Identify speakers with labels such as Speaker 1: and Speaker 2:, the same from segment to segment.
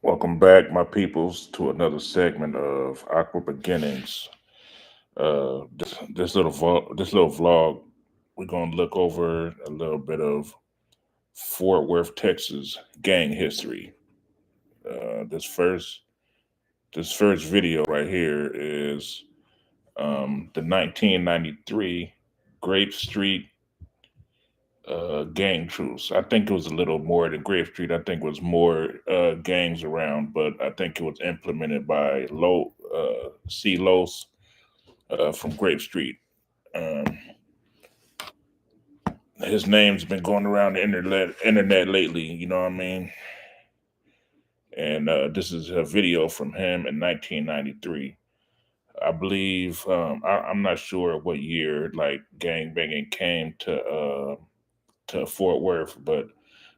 Speaker 1: Welcome back, my peoples, to another segment of Awkward Beginnings. This little vlog, we're gonna look over a little bit of Fort Worth, Texas gang history. This first video right here is the 1993 Grape Street gang truce. I think it was a little more than Grape Street. I think it was more gangs around, but I think it was implemented by C. Los from Grape Street. Um, his name's been going around the internet lately. You know what I mean? And this is a video from him in 1993. I believe I'm not sure what year like gang banging came to Fort Worth, but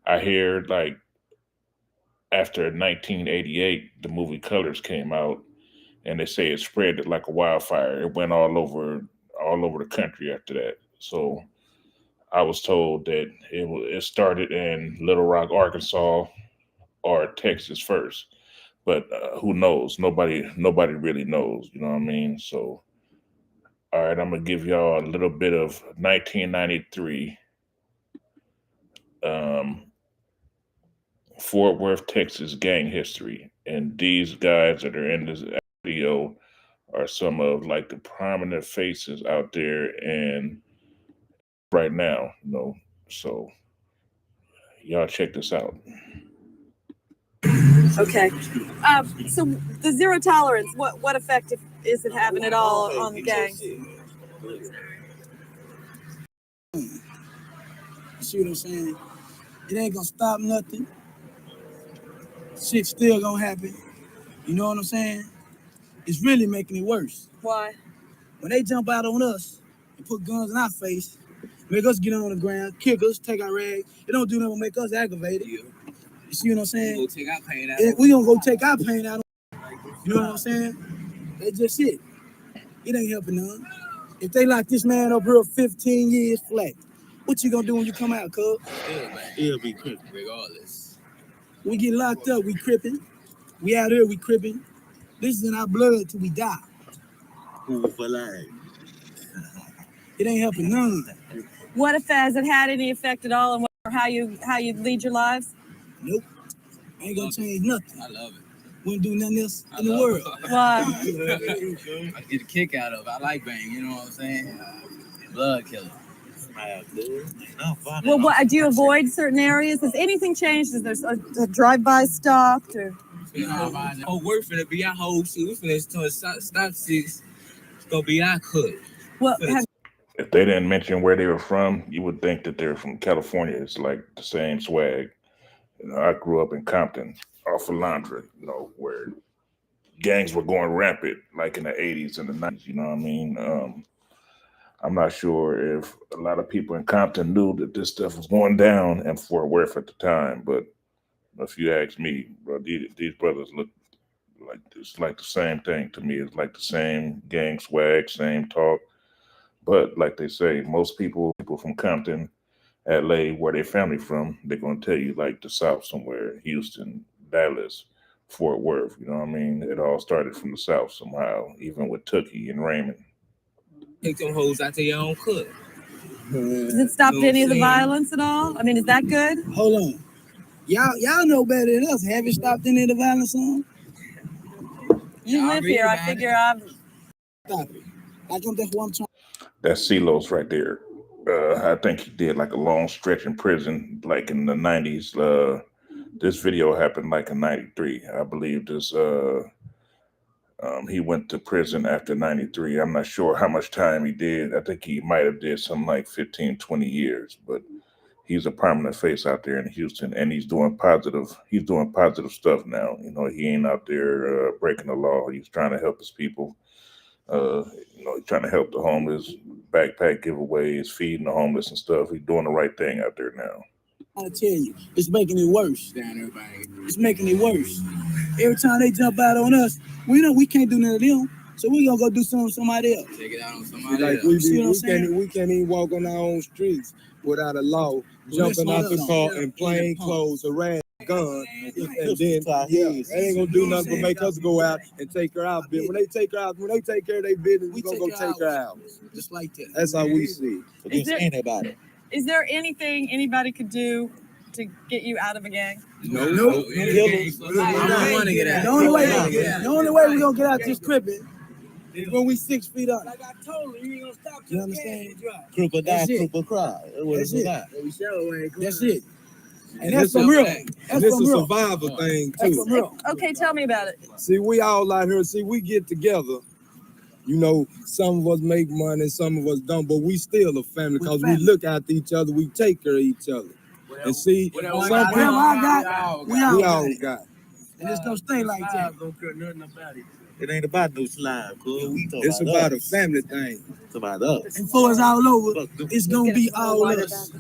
Speaker 1: I hear like after 1988, the movie Colors came out, and they say it spread like a wildfire. It went all over the country after that. So I was told that it started in Little Rock, Arkansas, or Texas first, but who knows? Nobody really knows. You know what I mean? So all right, I'm gonna give y'all a little bit of 1993 um, Fort Worth, Texas gang history, and these guys that are in this video are some of like the prominent faces out there and right now. So y'all check this out.
Speaker 2: Okay. So the zero tolerance, what effect is it having at all on the gang?
Speaker 3: You see what I'm saying? It ain't gonna stop nothing. Shit still gonna happen. You know what I'm saying? It's really making it worse.
Speaker 2: Why?
Speaker 3: When they jump out on us and put guns in our face, make us get on the ground, kick us, take our rag, it don't do nothing but make us aggravated. Yeah. You see what I'm saying?
Speaker 4: We'll take our pain out.
Speaker 3: We gonna go take our pain out. You know what I'm saying? That's just it. It ain't helping none. If they lock this man up here 15 years flat, what you gonna do when you come out, cuz?
Speaker 4: He'll be crippin' regardless.
Speaker 3: We get locked up, we crippin'. We out here, we crippin'. This is in our blood till we die.
Speaker 4: Who for life?
Speaker 3: It ain't helping none.
Speaker 2: What if has it had any effect at all on how you lead your lives?
Speaker 3: Nope. Ain't gonna change nothing.
Speaker 4: I love it.
Speaker 3: Wouldn't do nothing else in the world.
Speaker 2: Why?
Speaker 4: I get a kick out of it. I like bang, you know what I'm saying? Blood killer.
Speaker 2: Well, do you avoid certain areas? Has anything changed? Is there a drive-by stopped? Or?
Speaker 4: Oh, we're finna be our whole shit. We finna stop six. It's gonna be our cut.
Speaker 2: Well,
Speaker 1: If they didn't mention where they were from, you would think that they're from California. It's like the same swag. I grew up in Compton, off of Landra, where gangs were going rampant, like in the 80s and the 90s. You know what I mean? I'm not sure if a lot of people in Compton knew that this stuff was going down in Fort Worth at the time, but if you ask me, bro, these brothers look like it's like the same thing to me. It's like the same gang swag, same talk. But like they say, most people from Compton, LA, where they family from, they're gonna tell you like the South somewhere, Houston, Dallas, Fort Worth. You know what I mean? It all started from the South somehow, even with Tookie and Raymond.
Speaker 4: Take them hoes out to your own cut.
Speaker 2: Has it stopped any of the violence at all? I mean, is that good?
Speaker 3: Hold on. Y'all know better than us. Have you stopped any of the violence on?
Speaker 2: You live here. I figure I'm.
Speaker 3: Stop it. That's what I'm trying.
Speaker 1: That's Silos right there. I think he did like a long stretch in prison, like in the 90s. This video happened like in 93. I believe this. He went to prison after 93. I'm not sure how much time he did. I think he might have did something like 15, 20 years, but he's a prominent face out there in Houston, and he's doing positive stuff now. He ain't out there breaking the law. He's trying to help his people. He's trying to help the homeless, backpack giveaways, feeding the homeless and stuff. He's doing the right thing out there now.
Speaker 3: I tell you, it's making it worse. It's making it worse. Every time they jump out on us, we know we can't do nothing to them, so we gonna go do something with somebody else.
Speaker 4: Take it out on somebody
Speaker 5: Like
Speaker 4: else.
Speaker 5: we can't even walk on our own streets without a law. Jumping out the car in plain clothes, a rag gun, and then they ain't gonna do nothing but make us go out and take her out. When they take care of their business, we gonna go take her out.
Speaker 3: Just like that.
Speaker 5: That's how we see it.
Speaker 2: Is there-
Speaker 5: anybody.
Speaker 2: Is there anything anybody could do to get you out of a gang?
Speaker 3: No.
Speaker 4: I don't want to get out.
Speaker 3: The only way we gonna get out this crippin' is when we 6 feet up.
Speaker 6: Like I told you, you ain't gonna stop
Speaker 3: You
Speaker 6: till
Speaker 3: understand?
Speaker 5: Cripple
Speaker 3: That's
Speaker 5: die,
Speaker 3: it.
Speaker 5: cripple cry.
Speaker 3: That's it. That's it. And
Speaker 5: This
Speaker 3: that's from
Speaker 5: is-
Speaker 3: real.
Speaker 5: And
Speaker 3: That's
Speaker 5: this
Speaker 3: from
Speaker 5: is a
Speaker 3: real.
Speaker 5: survival thing
Speaker 3: That's
Speaker 5: too.
Speaker 3: from real.
Speaker 2: Okay, tell me about it.
Speaker 5: See, we all out here. See, we get together. You know, some of us make money, some of us don't, but we still a family because we
Speaker 3: family.
Speaker 5: look after each other. We take care of each other. And see, some
Speaker 3: Whatever
Speaker 5: people
Speaker 3: I got, we
Speaker 5: we
Speaker 3: all
Speaker 5: all
Speaker 3: got.
Speaker 5: got.
Speaker 3: And it's no stay like that.
Speaker 7: It ain't about no slime, cuz.
Speaker 5: It's about a family thing.
Speaker 7: It's about us.
Speaker 3: And for us all over,
Speaker 7: Fuck them.
Speaker 3: it's gonna be all us.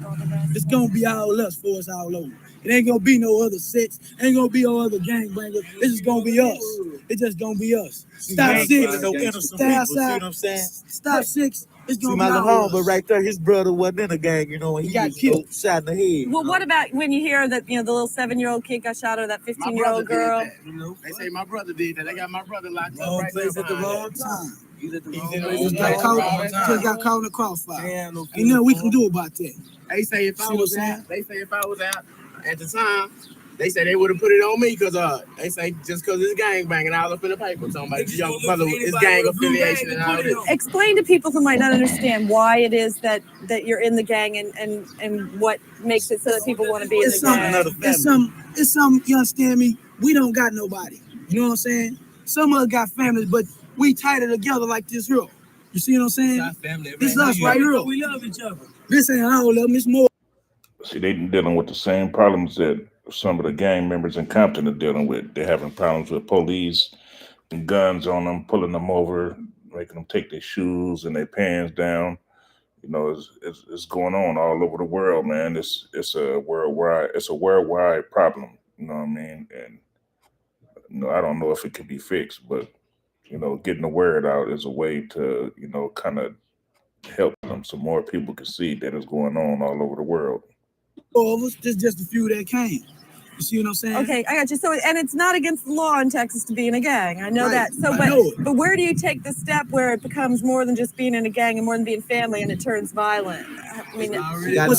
Speaker 3: It's gonna be all us for us all over. It ain't gonna be no other sets. Ain't gonna be no other gangbangers. It's just gonna be us. It's just gonna be us. Stop
Speaker 7: Ain't
Speaker 3: six.
Speaker 7: killing no innocent
Speaker 3: Stay
Speaker 7: people, see
Speaker 3: outside.
Speaker 7: what I'm saying?
Speaker 3: Stop six. It's
Speaker 7: See,
Speaker 3: gonna
Speaker 7: my
Speaker 3: be
Speaker 7: little
Speaker 3: all
Speaker 7: homie
Speaker 3: us.
Speaker 7: right there, his brother wasn't in a gang, you know, and
Speaker 3: He
Speaker 7: he
Speaker 3: got
Speaker 7: was
Speaker 3: killed.
Speaker 7: shot in the head.
Speaker 2: Well, what about when you hear that, the little 7-year-old kid got shot or that 15-year-old girl?
Speaker 6: They say my brother did that. They got my brother locked up
Speaker 3: Wrong
Speaker 6: right
Speaker 3: place
Speaker 6: now
Speaker 3: at the
Speaker 6: behind
Speaker 3: wrong
Speaker 6: that.
Speaker 3: time.
Speaker 6: He's at the
Speaker 7: He's
Speaker 6: wrong
Speaker 7: in the
Speaker 6: place.
Speaker 3: Just
Speaker 7: wrong
Speaker 3: got caught in the crossfire. Ain't nothing we can do about that.
Speaker 6: They say if I
Speaker 3: See what
Speaker 6: was
Speaker 3: I'm
Speaker 6: out, at the time, they say they would have put it on me because they say just because it's gang banging all up in the paper talking about the young brother is gang affiliation and all this.
Speaker 2: Explain to people who might not understand why it is that you're in the gang and what makes it so that people want to be in the
Speaker 3: It's something.
Speaker 2: gang.
Speaker 3: It's some. You understand me? We don't got nobody. You know what I'm saying? Some of us got families, but we tighter together like this here. You see what I'm saying? It's us right here.
Speaker 6: We love each other.
Speaker 3: This ain't all of them. It's more.
Speaker 1: See, they dealing with the same problems that some of the gang members in Compton are dealing with. They're having problems with police and guns on them, pulling them over, making them take their shoes and their pants down. You know, it's going on all over the world, man. It's a worldwide problem. You know what I mean? And I don't know if it can be fixed, but getting the word out is a way to kind of help them so more people can see that it's going on all over the world.
Speaker 3: Of us, just a few that came. You see what I'm saying?
Speaker 2: Okay, I got you. So, and it's not against the law in Texas to be in a gang. I know
Speaker 3: Right.
Speaker 2: that. So,
Speaker 3: I know it.
Speaker 2: but where do you take the step where it becomes more than just being in a gang and more than being family and it turns violent? I mean,
Speaker 3: When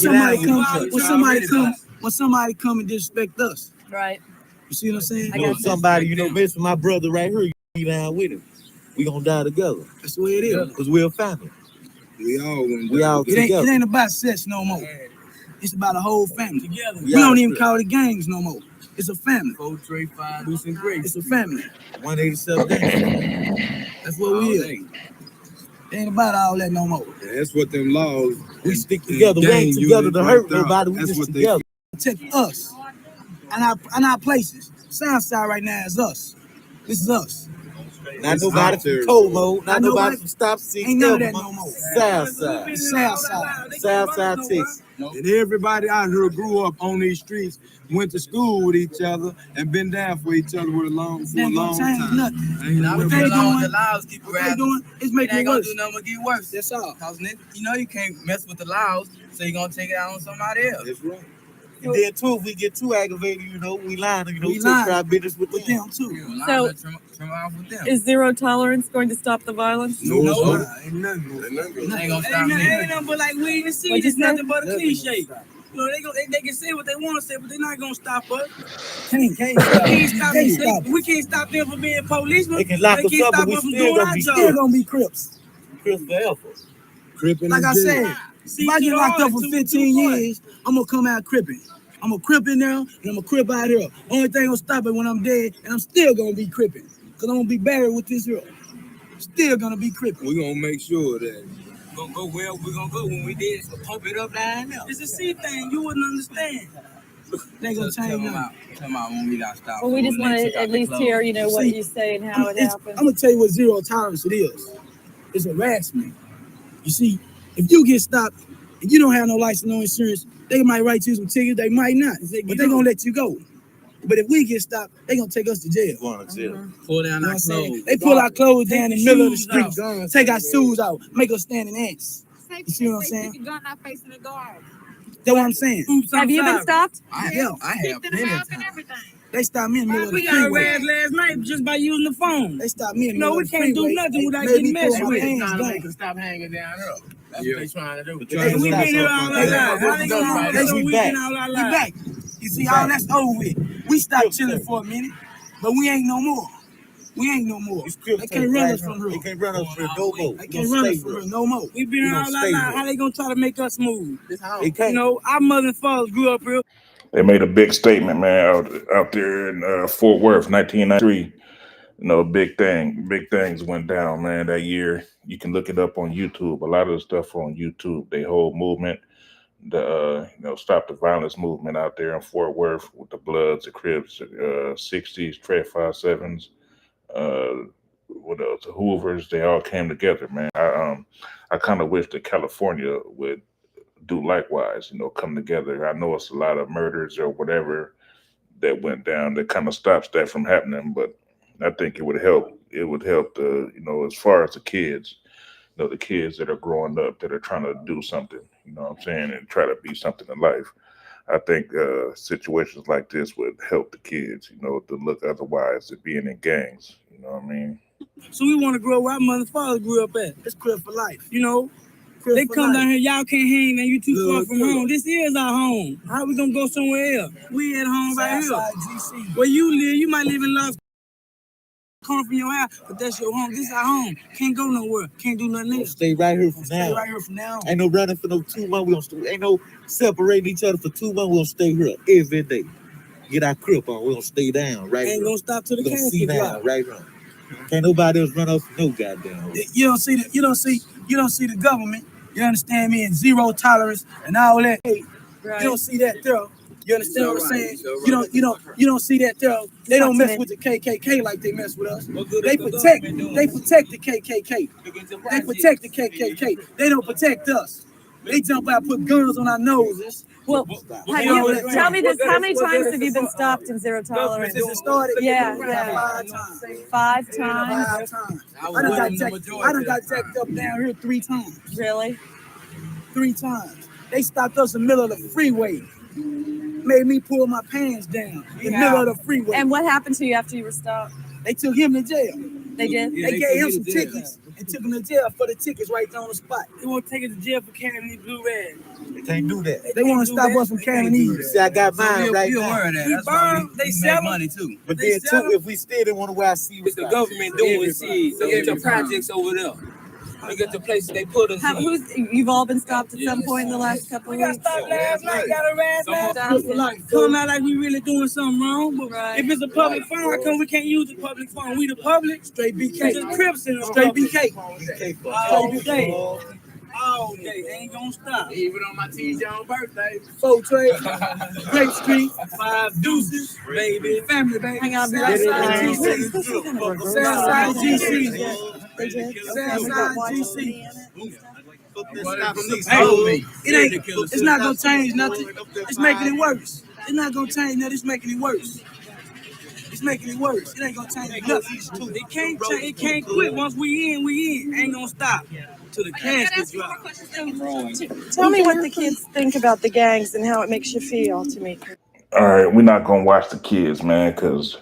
Speaker 3: somebody come and disrespect us.
Speaker 2: right.
Speaker 3: You see what I'm saying?
Speaker 2: I
Speaker 7: You know,
Speaker 2: got you.
Speaker 7: somebody, miss my brother right here, you down with him. We gonna die together.
Speaker 3: That's the way it is.
Speaker 7: Because we're a family.
Speaker 5: We all
Speaker 7: We all
Speaker 3: It
Speaker 7: together.
Speaker 3: ain't about sex no more. It's about a whole family.
Speaker 6: Together.
Speaker 3: We don't even call it gangs no more. It's a family.
Speaker 6: 4, 3, 5, loose and great.
Speaker 3: It's a family.
Speaker 7: 187 days.
Speaker 3: That's what we is. It ain't about all that no more.
Speaker 5: That's what them laws.
Speaker 7: We stick together. We ain't together to hurt nobody. We
Speaker 5: That's
Speaker 7: just
Speaker 5: what they
Speaker 7: together.
Speaker 3: Protect us and our places. Southside right now is us. This is us.
Speaker 7: Not
Speaker 5: It's
Speaker 7: nobody
Speaker 5: out there.
Speaker 7: from Como. Not
Speaker 3: Not
Speaker 7: nobody
Speaker 3: nobody-
Speaker 7: from Stop 6.
Speaker 3: Ain't none of that no more.
Speaker 7: Southside.
Speaker 3: Southside.
Speaker 7: Southside Texas.
Speaker 5: And everybody out here grew up on these streets, went to school with each other, and been down for each other for a long
Speaker 3: It ain't gonna change
Speaker 5: time.
Speaker 3: nothing.
Speaker 5: Ain't
Speaker 6: Now,
Speaker 5: no
Speaker 3: What
Speaker 6: the
Speaker 3: they
Speaker 6: laws-
Speaker 3: doing-
Speaker 6: the laws keep
Speaker 3: What they
Speaker 6: grabbing.
Speaker 3: doing is
Speaker 6: It
Speaker 3: making
Speaker 6: ain't
Speaker 3: it
Speaker 6: gonna
Speaker 3: worse.
Speaker 6: do nothing but get worse.
Speaker 3: That's all.
Speaker 6: Cause you can't mess with the laws, so you're gonna take it out on somebody else.
Speaker 5: That's right.
Speaker 7: And then too, if we get too aggravated, we lying,
Speaker 3: We
Speaker 7: we take
Speaker 3: lying.
Speaker 7: our business with
Speaker 3: With
Speaker 7: them.
Speaker 3: them too.
Speaker 6: So trim off with them.
Speaker 2: Is zero tolerance going to stop the violence?
Speaker 5: No, it's
Speaker 6: No.
Speaker 5: not. Ain't nothing.
Speaker 6: Ain't gonna
Speaker 8: Ain't
Speaker 6: stop me.
Speaker 8: nothing but like weed and seed.
Speaker 2: What'd you
Speaker 8: It's
Speaker 2: say?
Speaker 8: nothing but a cliche. You know, they can say what they want to say, but they're not gonna stop us.
Speaker 3: Can't
Speaker 8: We
Speaker 3: stop.
Speaker 8: can't stop
Speaker 3: Can't
Speaker 8: them.
Speaker 3: stop.
Speaker 8: We can't stop them from being policemen.
Speaker 7: They can lock
Speaker 8: They
Speaker 7: us
Speaker 8: can't
Speaker 7: up,
Speaker 8: stop
Speaker 7: but we
Speaker 8: us from
Speaker 7: still
Speaker 8: doing
Speaker 7: gonna
Speaker 8: our
Speaker 7: be
Speaker 3: Still
Speaker 8: job.
Speaker 3: gonna be Crips.
Speaker 7: Chris forever.
Speaker 5: Crippin'
Speaker 3: Like I
Speaker 5: is
Speaker 3: said,
Speaker 5: dead.
Speaker 3: if I get locked up for 15 years, I'm gonna come out cripping. I'm a crip in there, and I'm a crip out here. Only thing gonna stop it when I'm dead, and I'm still gonna be cripping. Cause I'm gonna be buried with this here. Still gonna be cripping.
Speaker 5: We gonna make sure that
Speaker 8: Gonna go where we're gonna go when we did. So pump it up down there. It's a C thing. You wouldn't understand.
Speaker 3: They ain't gonna change nothing.
Speaker 6: Tell them out when we got stopped.
Speaker 2: Well, we just want to at least hear, what
Speaker 3: See,
Speaker 2: you say and how it
Speaker 3: I'm
Speaker 2: happens.
Speaker 3: gonna tell you what zero tolerance it is. It's harassment. You see, if you get stopped and you don't have no license, no insurance, they might write you some tickets, they might not, but they gonna let you go. But if we get stopped, they gonna take us to jail.
Speaker 7: Going to jail.
Speaker 6: Pull down
Speaker 3: You know
Speaker 6: our
Speaker 3: what I'm saying?
Speaker 6: clothes.
Speaker 3: They pull our clothes
Speaker 8: Take
Speaker 3: down in the
Speaker 8: your
Speaker 3: middle of the
Speaker 8: shoes
Speaker 3: street,
Speaker 8: out.
Speaker 3: take our shoes out, make us stand in ants.
Speaker 9: Say,
Speaker 3: You see what I'm
Speaker 9: say,
Speaker 3: saying?
Speaker 9: Keep your gun out facing the guard.
Speaker 3: That's what I'm saying.
Speaker 8: Oops, I'm
Speaker 2: Have you been
Speaker 8: sorry.
Speaker 2: stopped?
Speaker 6: I have plenty of time.
Speaker 3: They stopped me in the middle of
Speaker 8: We
Speaker 3: the
Speaker 8: got
Speaker 3: freeway.
Speaker 8: harassed last night just by using the phone.
Speaker 3: They stopped me in the
Speaker 8: No,
Speaker 3: middle
Speaker 8: we
Speaker 3: of the
Speaker 8: can't do
Speaker 3: freeway.
Speaker 8: nothing without
Speaker 3: Made
Speaker 8: getting
Speaker 3: me
Speaker 8: messed
Speaker 3: pull my
Speaker 8: with.
Speaker 3: pants
Speaker 6: Trying to
Speaker 3: down.
Speaker 6: make them stop hanging down here. That's what they trying to do.
Speaker 3: Hey,
Speaker 8: We been here all our
Speaker 3: Hey,
Speaker 8: lives. How they gonna
Speaker 6: right
Speaker 8: hold us
Speaker 6: now.
Speaker 8: on
Speaker 7: We
Speaker 8: weekend
Speaker 7: back.
Speaker 8: all our
Speaker 3: We
Speaker 8: lives?
Speaker 3: back. You see, all that's over with. We stopped chilling for a minute, but we ain't no more. We ain't no more. They can't run us from
Speaker 7: They
Speaker 3: here.
Speaker 7: can't run us from no more.
Speaker 3: They
Speaker 7: We
Speaker 3: can't
Speaker 7: gonna
Speaker 3: run
Speaker 7: stay
Speaker 3: us from
Speaker 7: here.
Speaker 3: here no more.
Speaker 8: We been
Speaker 7: We
Speaker 8: here
Speaker 7: gonna
Speaker 8: all our
Speaker 7: stay
Speaker 8: lives.
Speaker 7: here.
Speaker 8: How they gonna try to make us move?
Speaker 6: This home.
Speaker 7: They
Speaker 8: You
Speaker 7: can't.
Speaker 8: know, our mother and fathers grew up here.
Speaker 1: They made a big statement, man, out there in Fort Worth, 1993. You know, big things went down, man, that year. You can look it up on YouTube. A lot of the stuff on YouTube, they whole movement, the Stop the Violence movement out there in Fort Worth with the Bloods, the Crips, 60s, Trey 57s, what else? The Hoovers, they all came together, man. I kind of wish that California would do likewise, come together. I know it's a lot of murders or whatever that went down that kind of stops that from happening, but I think it would help. It would help as far as the kids, the kids that are growing up that are trying to do something, you know what I'm saying, and try to be something in life. I think situations like this would help the kids, to look otherwise than being in gangs. You know what I mean?
Speaker 8: So we want to grow where our mother and father grew up at.
Speaker 3: It's crib for life.
Speaker 8: You know,
Speaker 3: Crib
Speaker 8: they
Speaker 3: for
Speaker 8: come down
Speaker 3: life.
Speaker 8: here, y'all can't hang, man. You too far
Speaker 3: Look,
Speaker 8: from
Speaker 3: look.
Speaker 8: home. This is our home. How we gonna go somewhere else? We at home right here.
Speaker 3: Southside GC.
Speaker 8: Where you live, you might live in Los come from your house, but that's your home. This is our home. Can't go nowhere. Can't do nothing
Speaker 7: We'll
Speaker 8: else.
Speaker 7: stay right here from
Speaker 3: Stay
Speaker 7: now.
Speaker 3: right here from now on.
Speaker 7: Ain't no running for no 2 months. We gonna stay. Ain't no separating each other for 2 months. We gonna stay here every day. Get our crib on. We gonna stay down right
Speaker 8: Ain't
Speaker 7: here.
Speaker 8: gonna stop till the
Speaker 7: We gonna see
Speaker 8: casket drop.
Speaker 7: down right here. Can't nobody else run us for no goddamn way.
Speaker 3: You don't see the government. You understand me? And zero tolerance and all that. Hey,
Speaker 2: Right.
Speaker 3: you don't see that there. You understand what I'm
Speaker 6: right.
Speaker 3: saying?
Speaker 6: So right.
Speaker 3: You don't see that there. They don't mess
Speaker 2: Document.
Speaker 3: with the KKK like they mess with us.
Speaker 8: What good
Speaker 3: They
Speaker 8: is the
Speaker 3: protect
Speaker 8: government doing?
Speaker 3: the KKK.
Speaker 8: Look at the
Speaker 3: They
Speaker 8: projects.
Speaker 3: protect the KKK. They don't protect us. They jump out, put guns on our noses.
Speaker 2: Well,
Speaker 3: You know,
Speaker 2: tell me this. How many
Speaker 8: what
Speaker 2: times
Speaker 8: good
Speaker 2: have
Speaker 8: is
Speaker 2: you
Speaker 8: the
Speaker 2: been stopped in zero tolerance?
Speaker 3: Since it started,
Speaker 2: Yeah,
Speaker 3: five
Speaker 2: yeah.
Speaker 3: times.
Speaker 2: 5 times?
Speaker 3: 5 times.
Speaker 8: I
Speaker 3: I
Speaker 8: was
Speaker 3: done
Speaker 8: with
Speaker 3: got
Speaker 8: them the
Speaker 3: jacked,
Speaker 8: majority
Speaker 3: I done
Speaker 8: of
Speaker 3: got
Speaker 8: the time.
Speaker 3: jacked up down here 3 times.
Speaker 2: Really?
Speaker 3: 3 times. They stopped us in the middle of the freeway. Made me pull my pants down in the middle of the freeway.
Speaker 2: And what happened to you after you were stopped?
Speaker 3: They took him to jail.
Speaker 2: They did?
Speaker 8: Yeah,
Speaker 3: They
Speaker 8: they
Speaker 3: gave
Speaker 8: took
Speaker 3: him
Speaker 8: me
Speaker 3: some
Speaker 8: to jail.
Speaker 3: tickets and took him to jail for the tickets right there on the spot.
Speaker 8: They won't take us to jail for carrying these blue rags.
Speaker 7: They can't do that.
Speaker 3: They want to
Speaker 8: do
Speaker 3: stop
Speaker 8: that.
Speaker 3: us from
Speaker 8: They
Speaker 3: carrying
Speaker 8: can't do
Speaker 3: these.
Speaker 7: See, I got mine right
Speaker 8: we
Speaker 7: now.
Speaker 8: aware of that.
Speaker 3: We
Speaker 8: That's why
Speaker 3: burn,
Speaker 8: we
Speaker 3: they sell
Speaker 8: make
Speaker 3: 'em.
Speaker 8: money too.
Speaker 7: But
Speaker 3: They
Speaker 7: then
Speaker 3: sell
Speaker 7: too,
Speaker 3: 'em.
Speaker 7: if we still didn't want to wear, I see
Speaker 8: It's the government doing it. See, look at the projects over there. Look at the places they put us in.
Speaker 2: You've all been stopped at some point in the last couple
Speaker 8: We
Speaker 2: of
Speaker 8: got
Speaker 2: weeks?
Speaker 8: stopped last night, got harassed last night.
Speaker 3: Crib for life.
Speaker 8: Come out like we really doing something wrong, but
Speaker 2: Right.
Speaker 8: if it's a public phone, how come we can't use the public phone? We the public,
Speaker 3: Straight
Speaker 8: we
Speaker 3: BK.
Speaker 8: just Crips in the
Speaker 3: Straight
Speaker 8: public.
Speaker 3: BK.
Speaker 8: All day, all day, ain't gonna stop.
Speaker 6: Even on my T. John birthday.
Speaker 3: 4 Trade. Grape Street.
Speaker 8: 5 deuces, baby.
Speaker 3: Family, baby.
Speaker 2: Hang on,
Speaker 3: Southside
Speaker 2: this
Speaker 3: GC.
Speaker 2: is gonna reverse.
Speaker 3: Southside GC.
Speaker 2: They did?
Speaker 3: Southside GC.
Speaker 6: Hey,
Speaker 3: It ain't. It's not gonna change nothing. It's making it worse. It's not gonna change nothing. It's making it worse. It's making it worse. It ain't gonna change nothing.
Speaker 8: It can't change, it can't quit. Once we in. Ain't gonna stop till the casket drop.
Speaker 2: Tell me what the kids think about the gangs and how it makes you feel, Tamika.
Speaker 1: All right, we're not gonna watch the kids, man, because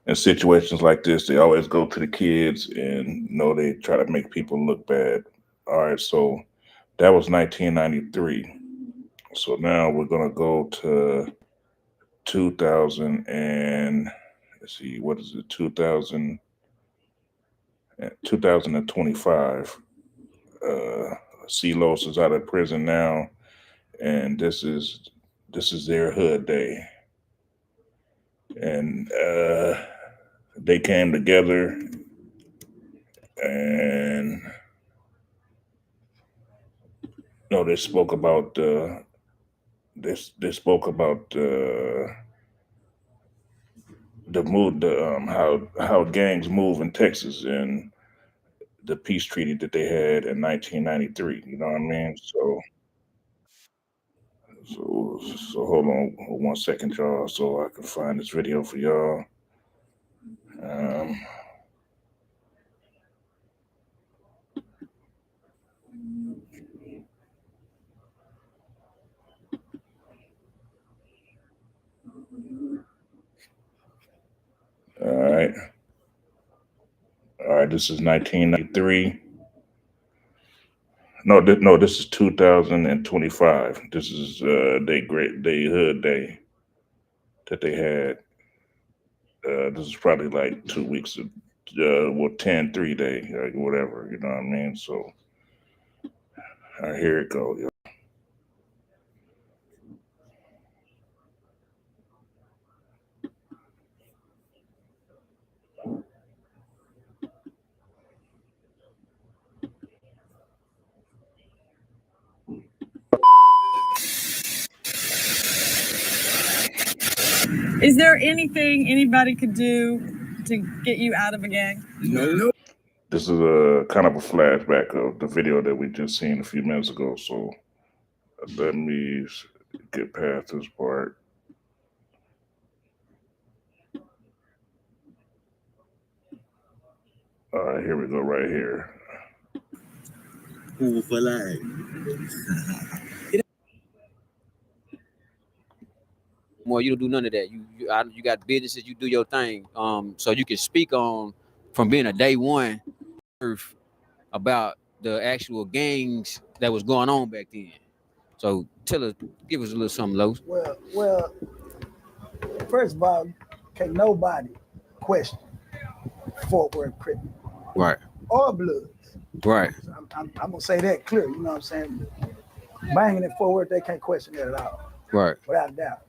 Speaker 1: in situations like this, they always go to the kids, and they try to make people look bad. All right, so that was 1993. So now we're gonna go to 2000 and let's see, what is it? 2025. CeeLos is out of prison now, and this is their hood day, and they came together and they spoke about they spoke about the mood, how gangs move in Texas and the peace treaty that they had in 1993. You know what I mean? So hold on 1 second, y'all, so I can find this video for y'all. Um, All right, this is 1993. No, this is 2025. This is they hood day that they had. This is probably like 2 weeks of 10-3 day, like whatever, you know what I mean? So here it goes.
Speaker 2: Is there anything anybody could do to get you out of a gang?
Speaker 3: No.
Speaker 1: This is a kind of a flashback of the video that we just seen a few minutes ago. So let me get past this part. All right, here we go right here.
Speaker 7: Fool for life.
Speaker 9: More, you don't do none of that. You got businesses, you do your thing. So you can speak on from being a day one about the actual gangs that was going on back then. So give us a little something, Los.
Speaker 3: Well, first of all, can't nobody question Fort Worth Crip
Speaker 9: Right.
Speaker 3: or Bloods.
Speaker 9: Right.
Speaker 3: So I'm gonna say that clear. You know what I'm saying? Banging in Fort Worth, they can't question that at all,
Speaker 9: Right.
Speaker 3: without a doubt.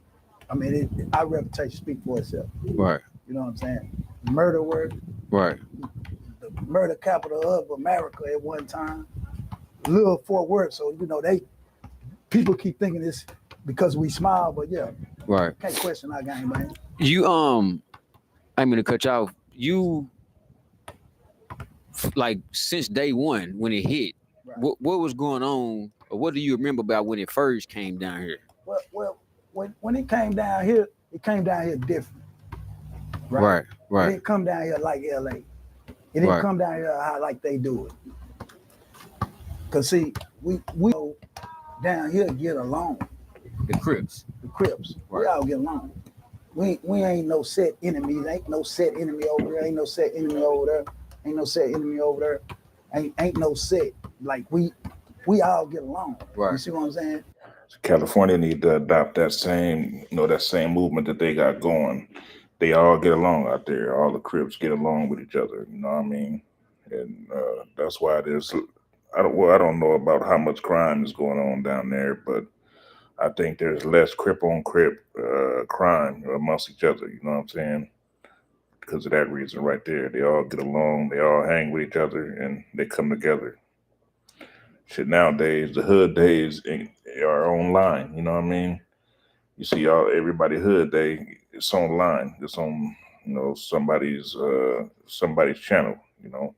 Speaker 3: I mean, our reputation speaks for itself.
Speaker 9: Right.
Speaker 3: You know what I'm saying? Murder work,
Speaker 9: Right.
Speaker 3: the murder capital of America at one time. Little Fort Worth, so people keep thinking it's because we smile, but yeah,
Speaker 9: Right.
Speaker 3: can't question our game, man.
Speaker 9: You I'm gonna cut you off. You like since day one when it hit,
Speaker 3: Right.
Speaker 9: what was going on, or what do you remember about when it first came down here?
Speaker 3: Well, when it came down here different.
Speaker 9: Right.
Speaker 3: It
Speaker 9: Right.
Speaker 3: didn't come down here like LA. It didn't
Speaker 9: Right.
Speaker 3: come down here how like they do it. Cause see, we down here get along.
Speaker 9: The Crips.
Speaker 3: The Crips, we
Speaker 9: Right.
Speaker 3: all get along. We ain't no set enemies. Ain't no set enemy over there. Ain't no set enemy over there. Ain't no set enemy over there. Ain't no set. Like we all get along.
Speaker 9: Right.
Speaker 3: You see what I'm saying?
Speaker 1: California need to adopt that same movement that they got going. They all get along out there. All the Crips get along with each other. You know what I mean? And that's why there's. I don't know about how much crime is going on down there, but I think there's less Crip on Crip crime amongst each other. You know what I'm saying? Because of that reason right there. They all get along. They all hang with each other, and they come together. Shit, nowadays the hood days are online. You know what I mean? You see everybody hood day. It's online. It's on somebody's channel. You know.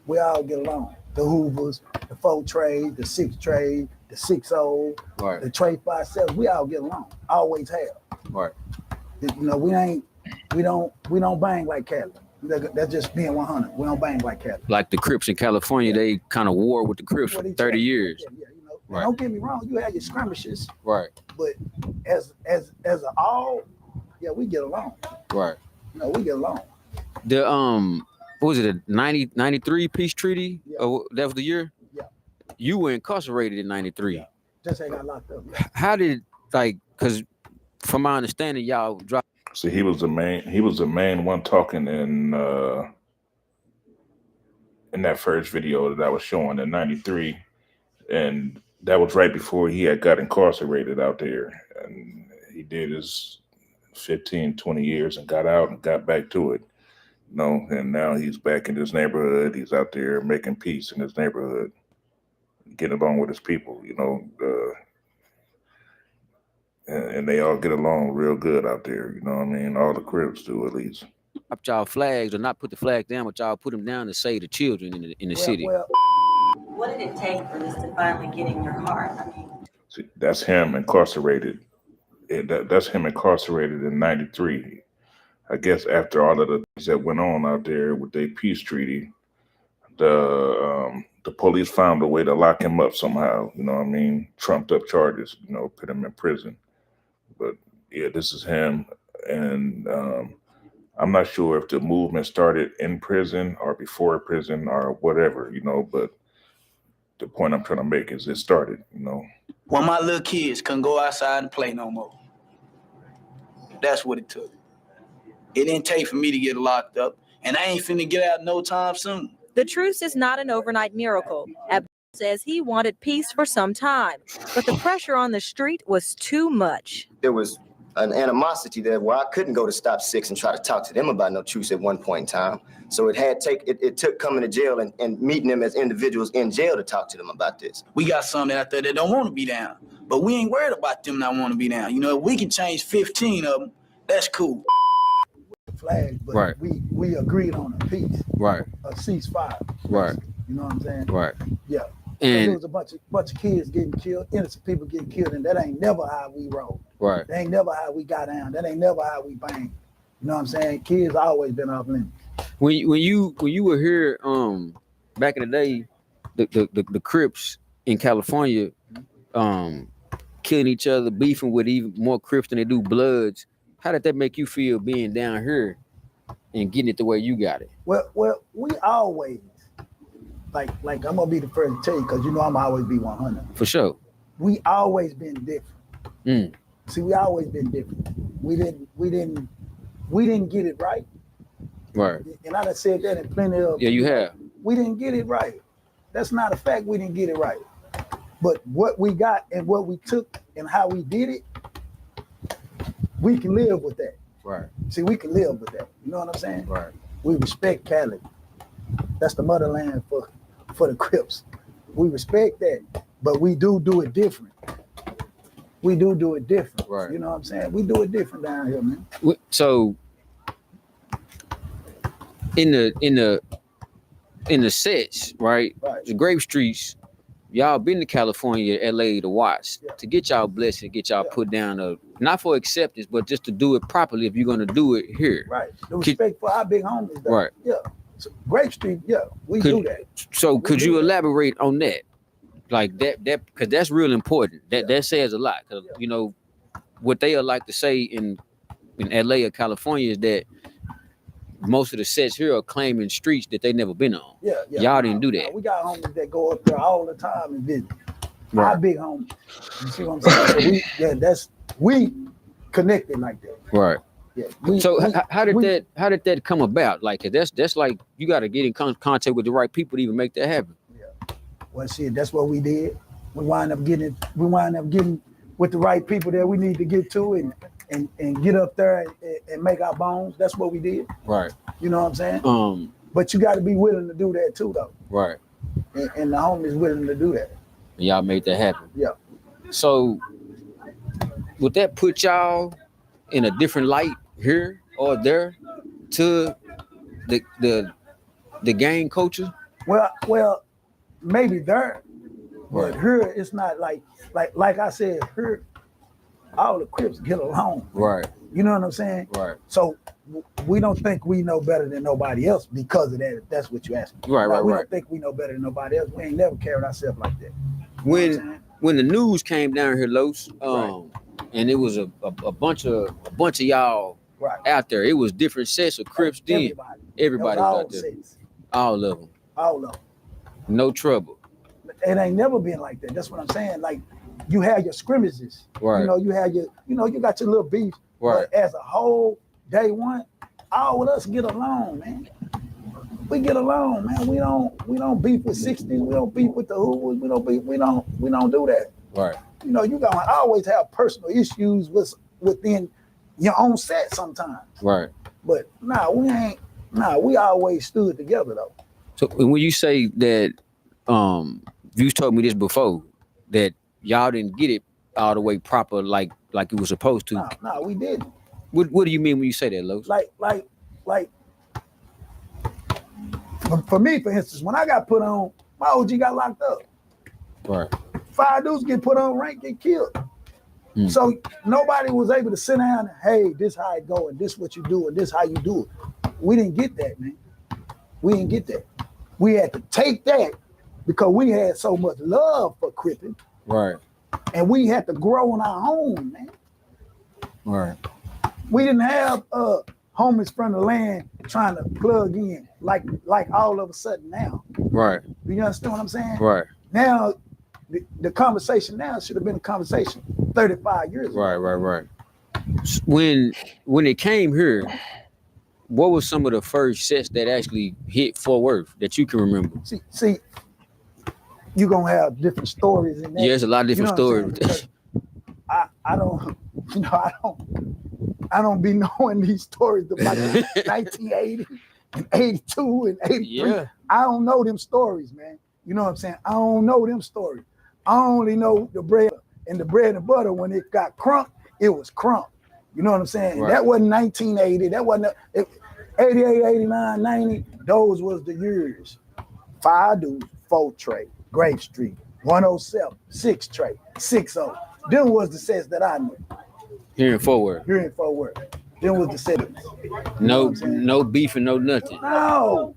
Speaker 3: We all get along. The Hoovers, the 4 trade, the 6 trade, the 6-0,
Speaker 9: Right.
Speaker 3: the trade 5-7. We all get along. Always have.
Speaker 9: Right.
Speaker 3: We don't bang like Cali. That's just being 100. We don't bang like Cali.
Speaker 9: Like the Crips in California, they kind of war with the Crips for
Speaker 3: What each
Speaker 9: 30
Speaker 3: other.
Speaker 9: years.
Speaker 3: Yeah, Now,
Speaker 9: Right.
Speaker 3: don't get me wrong. You have your skirmishes,
Speaker 9: Right.
Speaker 3: but as an all, yeah, we get along.
Speaker 9: Right.
Speaker 3: We get along.
Speaker 9: The what was it, a 93 peace treaty?
Speaker 3: Yeah.
Speaker 9: Oh, that was the year?
Speaker 3: Yeah.
Speaker 9: You were incarcerated in 93.
Speaker 3: Yeah. Just ain't got locked up.
Speaker 9: How did because from my understanding, y'all dropped.
Speaker 1: See, he was the main one talking in that first video that I was showing in 93. And that was right before he had got incarcerated out there. And he did his 15, 20 years and got out and got back to it. And now he's back in his neighborhood. He's out there making peace in his neighborhood, getting along with his people, and they all get along real good out there. You know what I mean? All the Crips do, at least.
Speaker 9: Dropped y'all flags, or not put the flag down, but y'all put them down to save the children in the city.
Speaker 3: Well,
Speaker 10: What did it take for this to finally get in your heart? I mean,
Speaker 1: See, that's him incarcerated. That's him incarcerated in 93. I guess after all of the things that went on out there with their peace treaty, the police found a way to lock him up somehow. You know what I mean? Trumped up charges. Put him in prison. But yeah, this is him, and I'm not sure if the movement started in prison or before prison or whatever, you know, but the point I'm trying to make is it started, you know.
Speaker 8: When my little kids couldn't go outside and play no more. That's what it took. It didn't take for me to get locked up, and I ain't finna get out no time soon.
Speaker 11: The truce is not an overnight miracle. Abdul says he wanted peace for some time, but the pressure on the street was too much.
Speaker 12: There was an animosity there where I couldn't go to Stop 6 and try to talk to them about no truce at one point in time. So it took coming to jail and meeting them as individuals in jail to talk to them about this.
Speaker 8: We got some out there that don't want to be down, but we ain't worried about them not want to be down. You know, if we can change 15 of them, that's cool.
Speaker 3: Flag, but
Speaker 9: Right.
Speaker 3: we agreed on a peace,
Speaker 9: Right.
Speaker 3: a ceasefire.
Speaker 9: Right.
Speaker 3: You know what I'm saying?
Speaker 9: Right.
Speaker 3: Yeah. There
Speaker 9: And
Speaker 3: was a bunch of kids getting killed, innocent people getting killed, and that ain't never how we roll.
Speaker 9: right.
Speaker 3: That ain't never how we got down. That ain't never how we bang. You know what I'm saying? Kids always been off limits.
Speaker 9: When you were here back in the day, the Crips in California killing each other, beefing with even more Crips than they do Bloods. How did that make you feel being down here and getting it the way you got it?
Speaker 3: Well, we always like I'm gonna be the first to tell you because you know I'm always be 100.
Speaker 9: For sure.
Speaker 3: We always been different.
Speaker 9: Mm.
Speaker 3: See, we always been different. We didn't get it right.
Speaker 9: Right.
Speaker 3: And I done said that in plenty of.
Speaker 9: Yeah, you have.
Speaker 3: We didn't get it right. That's not a fact. We didn't get it right. But what we got and what we took and how we did it, we can live with that.
Speaker 9: Right.
Speaker 3: See, we can live with that. You know what I'm saying?
Speaker 9: Right.
Speaker 3: We respect Cali. That's the motherland for the Crips. We respect that, but we do it different. We do it different.
Speaker 9: Right.
Speaker 3: You know what I'm saying? We do it different down here, man.
Speaker 9: So in the sets, right?
Speaker 3: Right.
Speaker 9: The Grape Streets, y'all been to California, LA to watch, to get y'all blessed and get y'all put down not for acceptance, but just to do it properly if you're gonna do it here.
Speaker 3: Right. The respect for our big homies. Though.
Speaker 9: Right.
Speaker 3: Yeah. So Grape Street, yeah, we do that.
Speaker 9: So could you elaborate on that? Like that because that's real important. That says a lot. Because you know what they like to say in LA or California is that most of the sets here are claiming streets that they never been on.
Speaker 3: Yeah.
Speaker 9: Y'all didn't do that.
Speaker 3: We got homies that go up there all the time and visit.
Speaker 9: Right.
Speaker 3: Our big homies. You see what I'm saying? So we connected like that.
Speaker 9: Right.
Speaker 3: Yeah.
Speaker 9: How did that come about? Like that's like you got to get in contact with the right people to even make that happen.
Speaker 3: Well, shit, that's what we did. We wind up getting with the right people that we need to get to and get up there and make our bones. That's what we did.
Speaker 9: Right.
Speaker 3: You know what I'm saying? But you got to be willing to do that too, though.
Speaker 9: Right.
Speaker 3: And the homies willing to do that.
Speaker 9: And y'all made that happen.
Speaker 3: Yeah.
Speaker 9: So would that put y'all in a different light here or there to the gang culture?
Speaker 3: Well, maybe there,
Speaker 9: Right.
Speaker 3: but here it's not like I said, here all the Crips get along.
Speaker 9: Right.
Speaker 3: You know what I'm saying?
Speaker 9: Right.
Speaker 3: So we don't think we know better than nobody else because of that. If that's what you asked me.
Speaker 9: Right,
Speaker 3: We
Speaker 9: right.
Speaker 3: don't think we know better than nobody else. We ain't never carried ourselves like that.
Speaker 9: When the news came down here, Los, and it was a bunch of y'all out there. It was different sets of Crips then. Everybody was out there.
Speaker 3: Sets.
Speaker 9: All of them.
Speaker 3: All of them.
Speaker 9: No trouble.
Speaker 3: It ain't never been like that. That's what I'm saying. Like you had your scrimmages.
Speaker 9: Right.
Speaker 3: You know, you had you got your little beef.
Speaker 9: Right.
Speaker 3: But as a whole, day one, all of us get along, man. We get along, man. We don't beef with 60s. We don't beef with the who. We don't do that.
Speaker 9: Right.
Speaker 3: You know, you gonna always have personal issues within your own set sometimes.
Speaker 9: Right.
Speaker 3: But we always stood together though.
Speaker 9: So when you say that, you told me this before, that y'all didn't get it all the way proper like it was supposed to.
Speaker 3: No, we didn't.
Speaker 9: What do you mean when you say that, Los?
Speaker 3: Like for me, for instance, when I got put on, my OG got locked up.
Speaker 9: Right.
Speaker 3: 5 dudes get put on rank, get killed. So nobody was able to sit down and, hey, this how it go, and this what you do, and this how you do it. We didn't get that, man. We didn't get that. We had to take that because we had so much love for Crippin'.
Speaker 9: Right.
Speaker 3: And we had to grow on our own, man.
Speaker 9: Right.
Speaker 3: We didn't have homeless from the land trying to plug in like all of a sudden now.
Speaker 9: Right.
Speaker 3: You understand what I'm saying?
Speaker 9: Right.
Speaker 3: Now, the conversation now should have been a conversation 35 years ago.
Speaker 9: Right. When it came here, what was some of the first sets that actually hit Fort Worth that you can remember?
Speaker 3: See, you're gonna have different stories in there.
Speaker 9: Yeah, it's a lot of different stories.
Speaker 3: I don't be knowing these stories about 1980 and 82 and 83.
Speaker 9: Yeah.
Speaker 3: I don't know them stories, man. You know what I'm saying? I don't know them stories. I only know the bread and butter. When it got crump, it was crump. You know what I'm saying?
Speaker 9: Right.
Speaker 3: That wasn't 1980. That wasn't 88, 89, 90. Those was the years. 5 dudes, 4 tray, Grape Street, 107, 6 tray, 60. Them was the sets that I knew.
Speaker 9: Here in Fort Worth.
Speaker 3: Here in Fort Worth. Them was the sets.
Speaker 9: No beef and no nothing.
Speaker 3: No.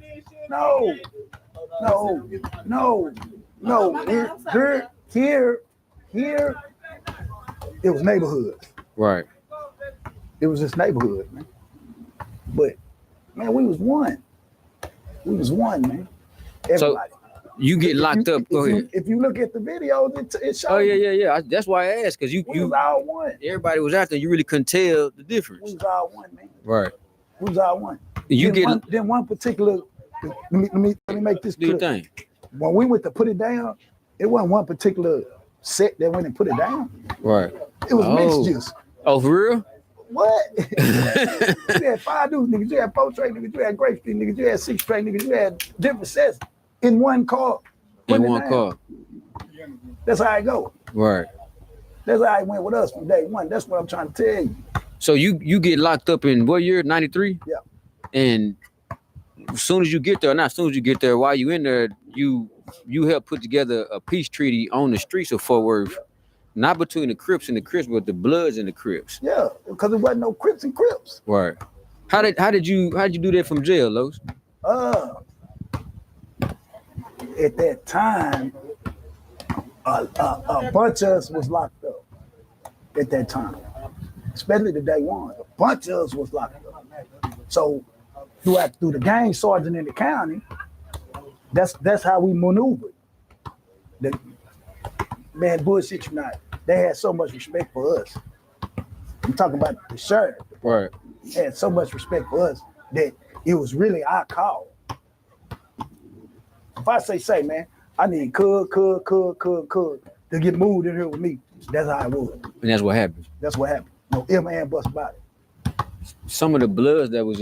Speaker 3: Here, it was neighborhoods.
Speaker 9: Right.
Speaker 3: It was this neighborhood, man. But man, we was one. We was one, man. Everybody.
Speaker 9: So you get locked up. Go ahead.
Speaker 3: If you look at the videos, it shows.
Speaker 9: Oh yeah. That's why I asked, because you
Speaker 3: was all one.
Speaker 9: Everybody was out there. You really couldn't tell the difference.
Speaker 3: We was all one, man.
Speaker 9: Right.
Speaker 3: We was all one. Then one particular. Let me make this clear.
Speaker 9: Do your thing.
Speaker 3: When we went to put it down, it wasn't one particular set that went and put it down.
Speaker 9: Right.
Speaker 3: It was mixtures.
Speaker 9: Oh, for real?
Speaker 3: What? You had 5 dudes, niggas. You had 4 tray, niggas. You had Grape Street, niggas. You had 6 tray, niggas. You had different sets in one car.
Speaker 9: In one car.
Speaker 3: That's how it go.
Speaker 9: Right.
Speaker 3: That's how it went with us from day one. That's what I'm trying to tell you.
Speaker 9: So you get locked up in what year? 93?
Speaker 3: Yeah.
Speaker 9: And as soon as you get there, not as soon as you get there, while you in there, you help put together a peace treaty on the streets of Fort Worth, not between the Crips and the Crips, but the Bloods and the Crips.
Speaker 3: Yeah, because there wasn't no Crips and Crips.
Speaker 9: Right. How did you do that from jail, Los?
Speaker 3: At that time, a bunch of us was locked up. At that time, especially the day one, a bunch of us was locked up. So through the gang sergeant in the county, that's how we maneuvered. Man, bullshit you not. They had so much respect for us. I'm talking about the sheriff.
Speaker 9: Right.
Speaker 3: They had so much respect for us that it was really our call. If I say, man, I need could to get moved in here with me, that's how it was.
Speaker 9: And that's what happened.
Speaker 3: That's what happened. No if and bust about it.
Speaker 9: Some of the Bloods that was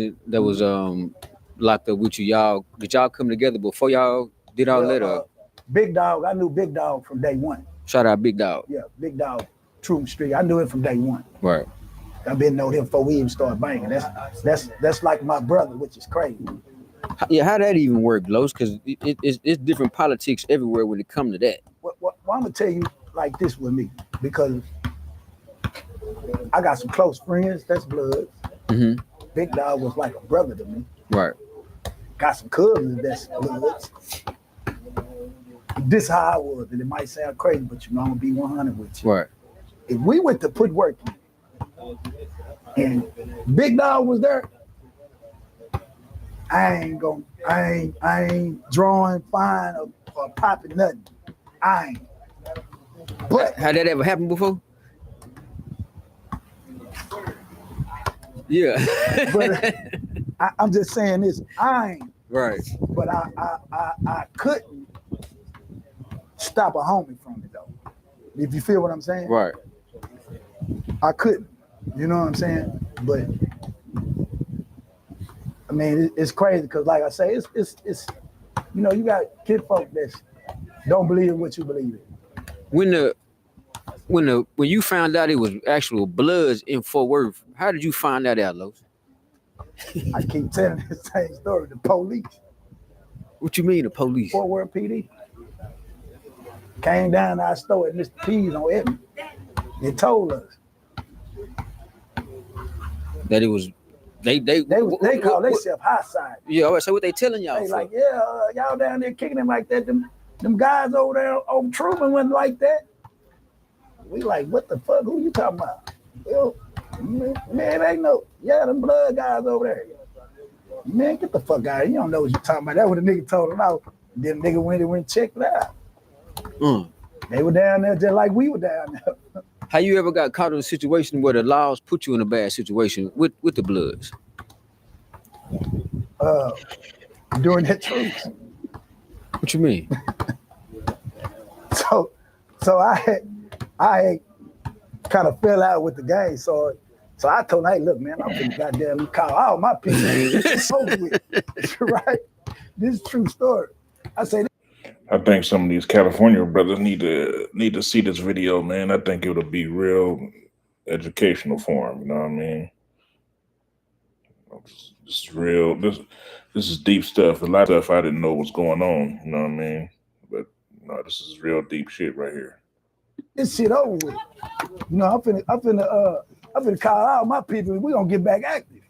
Speaker 9: locked up with you, did y'all come together before y'all did all that up?
Speaker 3: Big Dog, I knew Big Dog from day one.
Speaker 9: Shout out Big Dog.
Speaker 3: Yeah, Big Dog, Truman Street. I knew him from day one.
Speaker 9: Right.
Speaker 3: I've been knowing him before we even started banging. That's like my brother, which is crazy.
Speaker 9: Yeah, how that even work, Los? Because it's different politics everywhere when it comes to that.
Speaker 3: Well, I'm gonna tell you like this with me, because I got some close friends that's Bloods.
Speaker 9: Mm-hmm.
Speaker 3: Big Dog was like a brother to me.
Speaker 9: Right.
Speaker 3: Got some cousins that's Bloods. This how I was, and it might sound crazy, but you know I'm gonna be 100 with you.
Speaker 9: Right.
Speaker 3: If we went to put work in, and Big Dog was there, I ain't drawing fine or popping nothing. I ain't. But
Speaker 9: had that ever happened before? Yeah.
Speaker 3: But I'm just saying this. I ain't.
Speaker 9: Right.
Speaker 3: But I couldn't stop a homie from it though. If you feel what I'm saying.
Speaker 9: Right.
Speaker 3: I couldn't. You know what I'm saying? But I mean, it's crazy because, like I say, it's you know, you got kid folk that don't believe in what you believe in. When
Speaker 9: you found out it was actual Bloods in Fort Worth, how did you find that out, Los?
Speaker 3: I keep telling the same story. The police.
Speaker 9: What you mean, the police?
Speaker 3: Fort Worth PD came down to our store at Mr. P's on Edmond and told us
Speaker 9: that it was. They
Speaker 3: call themselves high side.
Speaker 9: Yeah, so what they telling y'all?
Speaker 3: They
Speaker 9: for?
Speaker 3: like, yeah, y'all down there kicking them like that. Them guys over there on Truman wasn't like that. We like, what the fuck? Who you talking about? Well,
Speaker 13: Man, ain't no, them blood guys over there. Man, get the fuck out of here. You don't know what you're talking about. That's what the nigga told him out. Then the nigga went and checked it out. They were down there just like we were down there.
Speaker 9: How you ever got caught in a situation where the laws put you in a bad situation with the Bloods?
Speaker 13: During that truce.
Speaker 9: What you mean?
Speaker 13: So I kind of fell out with the gang. So I told him, hey, look, man, I'm finna goddamn call all my people. It's over with. Right? This is a true story. I say,
Speaker 1: I think some of these California brothers need to see this video, man. I think it'll be real educational for them. You know what I mean? It's real. This is deep stuff. A lot of stuff I didn't know was going on. You know what I mean? But no, this is real deep shit right here.
Speaker 13: this shit over with. You know, I'm finna call out my people. We gonna get back active.